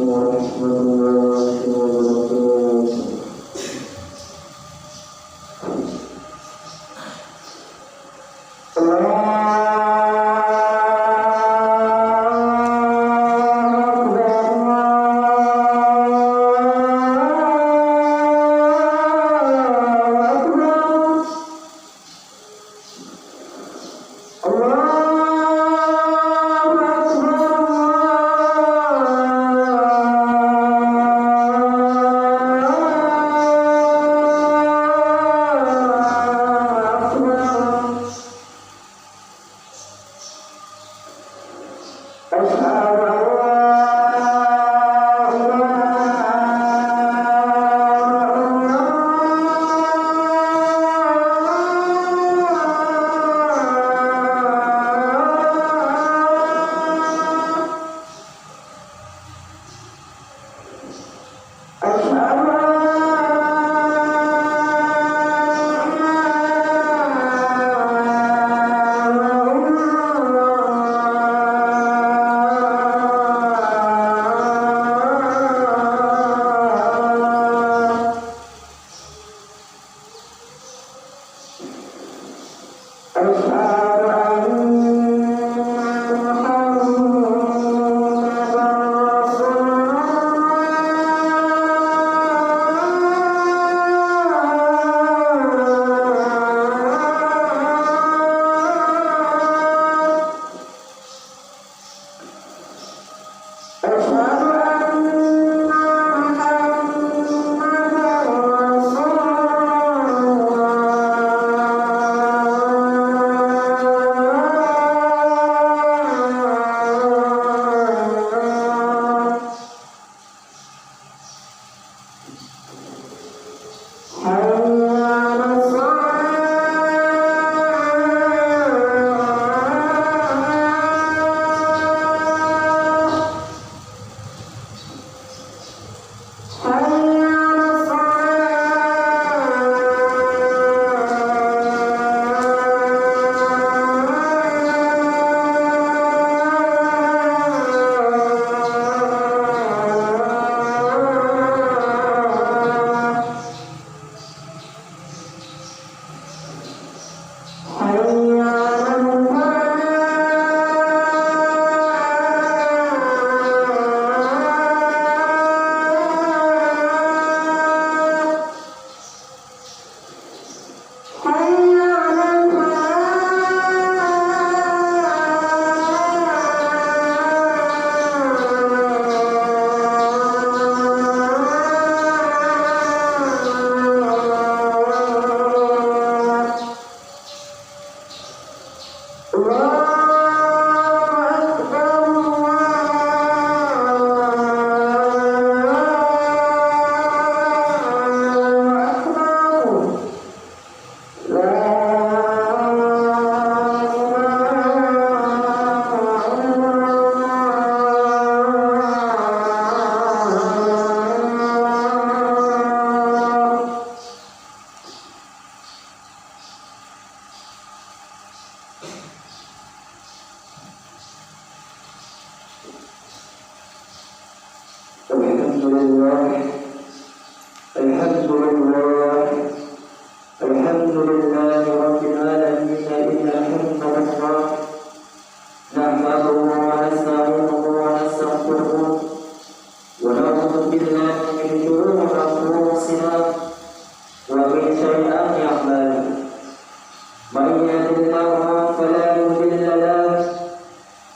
warahmatullahi wabarakatuh.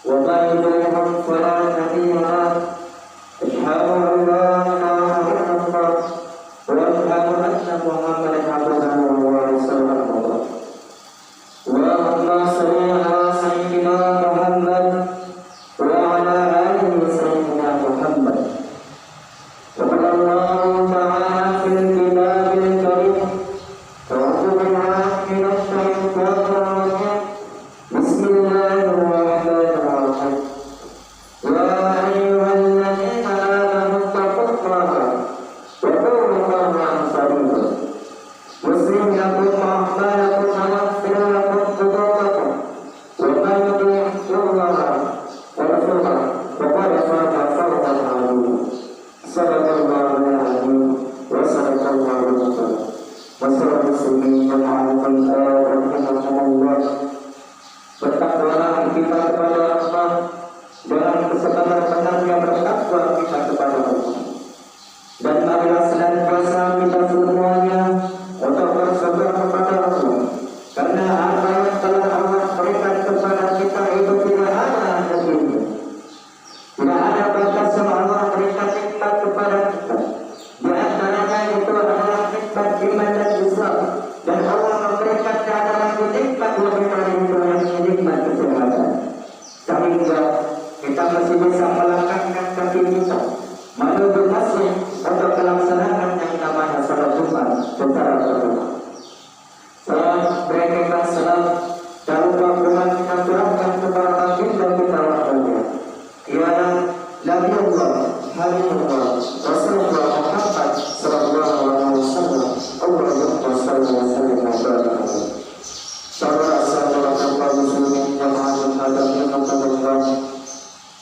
ومن يضلل فلا هادي له. أشهد أن لا إله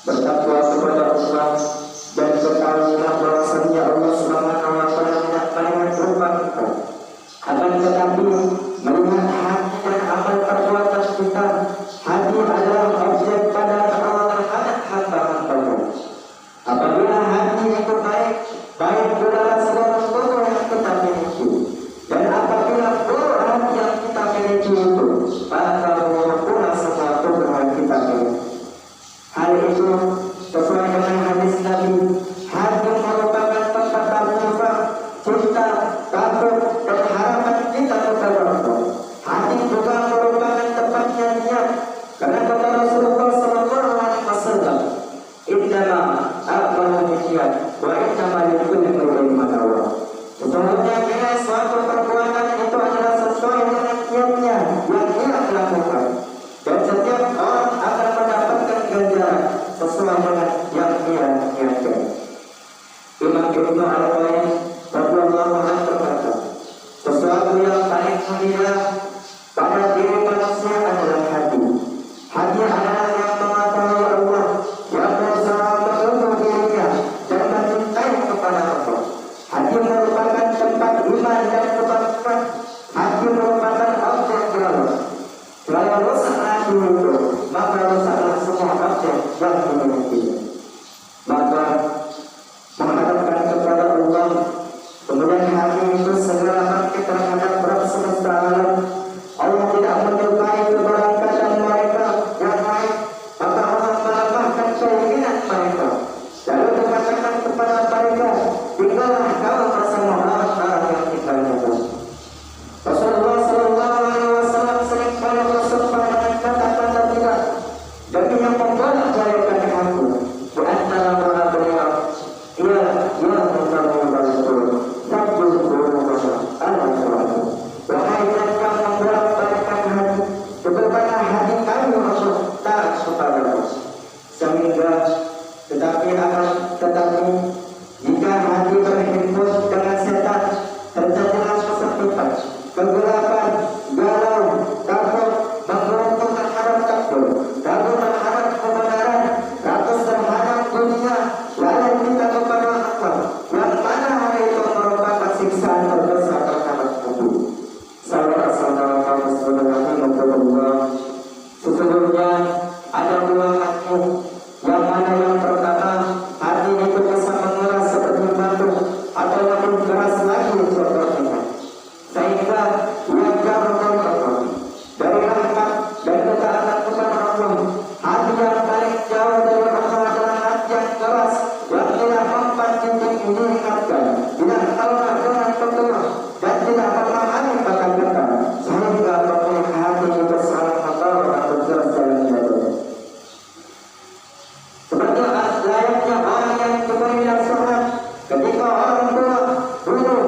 bertakwa kepada Allah, dan ketahuilah bahwasanya Allah Subhanahu wa taala tidak melihat rupa kita, akan tetapi melihat hati dan amal perbuatan kita. Hati adalah objek pada Allah terhadap hamba-hambanya. Apabila hati itu baik, baik pula segala sesuatu yang kita miliki. Dan apabila buruk hati yang kita miliki itu, maka buruk pula sesuatu yang kita miliki. Hal itu sesuai dengan hadis Nabi, hati merupakan tempat terbuka, cinta, takut, dan harapan kita kepada Allah. Hati juga merupakan tempatnya niat, karena kata Rasulullah SAW, "Innama a'malu binniyat wa innama likulli imrin ma nawa." Sesungguhnya nilai suatu perbuatan itu adalah sesuai dengan niatnya yang ia lakukan, dan setiap orang akan mendapatkan ganjaran sesuai dengan yang ia niatkan. Imam Ibnu Al-Qayyim radhiyallahu anhu berkata, sesuatu yang paling mulia pada diri manusia adalah hati. Hati adalah yang mengetahui Allah, yang berusaha menuju dirinya dan mencintai kepada Allah. Hati merupakan tempat iman dan kebaikan. Hati merupakan objek Allah. Kalau rusak hati itu, maka rusaklah semua objek yang dimiliki. Maka menghadapkan kepada Allah, kemudian hati itu segera bangkit terhadap Rabb semesta alam. Allah tidak menyukai keberangkatan mereka yang baik, maka Allah melemahkan keinginan mereka, lalu dikatakan kepada mereka, tinggallah kau bersama orang-orang yang tinggal itu. Rasulullah SAW sering kali bersumpah dengan kata-kata tidak, demi yang membolak-balikkan aku di antara para beliau, ia wahai mereka membolak-balikkan hati, keberkahan hati kami untuk taat kepadamu, sehingga tetapi jika hati berhimpun dengan setan, terjadilah kesempitan, kegelapan, galau, takut, menggeruntung terhadap takdir, ragu terhadap kebenaran, rakus terhadap dunia, lalai kita kepada Allah, yang mana hari itu merupakan siksaan terbesar terhadap tubuh. Saudara-saudara sekalian untuk Allah, sesungguhnya ada dua hati, yang mana yang pertama, hati itu bisa mengeras seperti batu atau lebih keras lagi contohnya, sehingga ia jauh dari rahmat dan ketaatan kepada Allah. Hati yang paling jauh dari Allah adalah hati yang keras, yang tidak mempan diingatkan, tidak kalah dengan petunjuk, dan tidak memahami kata-kata, sehingga pemilik hati itu salah mengatur atau jelas dalam jatuh. Seperti layaknya orang yang diberi nasihat ketika orang tua guru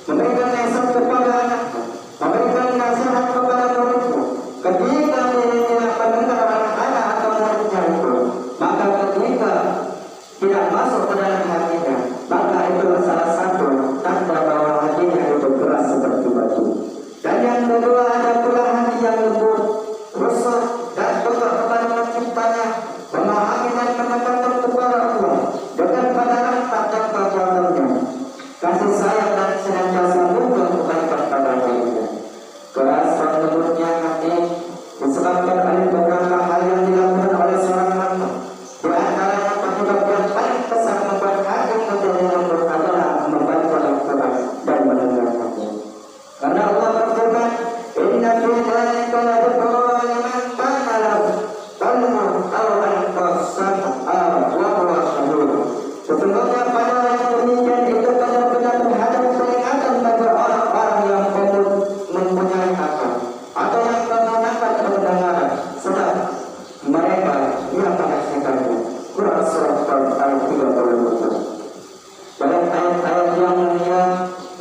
memberikan nasihat kepada anaknya, memberikan nasihat kepada muridnya. Ketika dia tidak mendengar anak-anak atau muridnya itu, maka ketika tidak masuk ke dalam hatinya, maka itu salah satu tanda bahwa hatinya itu keras seperti batu. Dan yang kedua, ada pula hati yang lembut, rusuk, dan tunduk kepada penciptanya, memahami dan mendekatkan kepada Allah dengan pada rahmat dan perbuatannya, kasih sayang dan senantiasa mudah kebaikan pada dirinya. Keras dan lembutnya hati disebabkan oleh beberapa hal yang dilakukan oleh seorang hamba. Di antaranya penyebab yang paling besar membuat hati menjadi lembut adalah membaca Al-Quran dan mendengarkannya. Karena Allah berfirman, "Inna fi dzalika la dzikrun liman kana lahu qalbun aw alqa sam'a wa huwa syahid." Sesungguhnya pada yang demikian itu benar-benar terhadap peringatan bagi orang-orang yang mempunyai akal atau yang menggunakan pendengaran, sedang mereka yang menyaksikannya. Quran Surah ayat 34. Dalam ayat-ayat yang mulia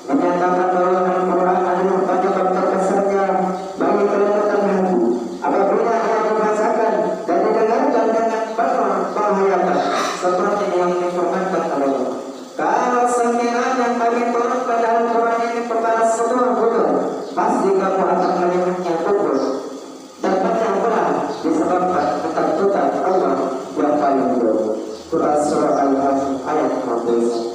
menyatakan bahwa Al-Quran adalah penyebab terbesarnya bagi kelembutan hati apabila ia dibacakan dan didengarkan dengan penuh penghayatan, seperti yang difirmankan oleh Allah. Kalau sekiranya kami turunkan Al-Quran ini kepada seluruh dunia, pasti kamu akan melihatnya tunduk dan pecah belah disebabkan ketakutan Allah yang paling jauh. Quran Surah Al-Hajj ayat 51.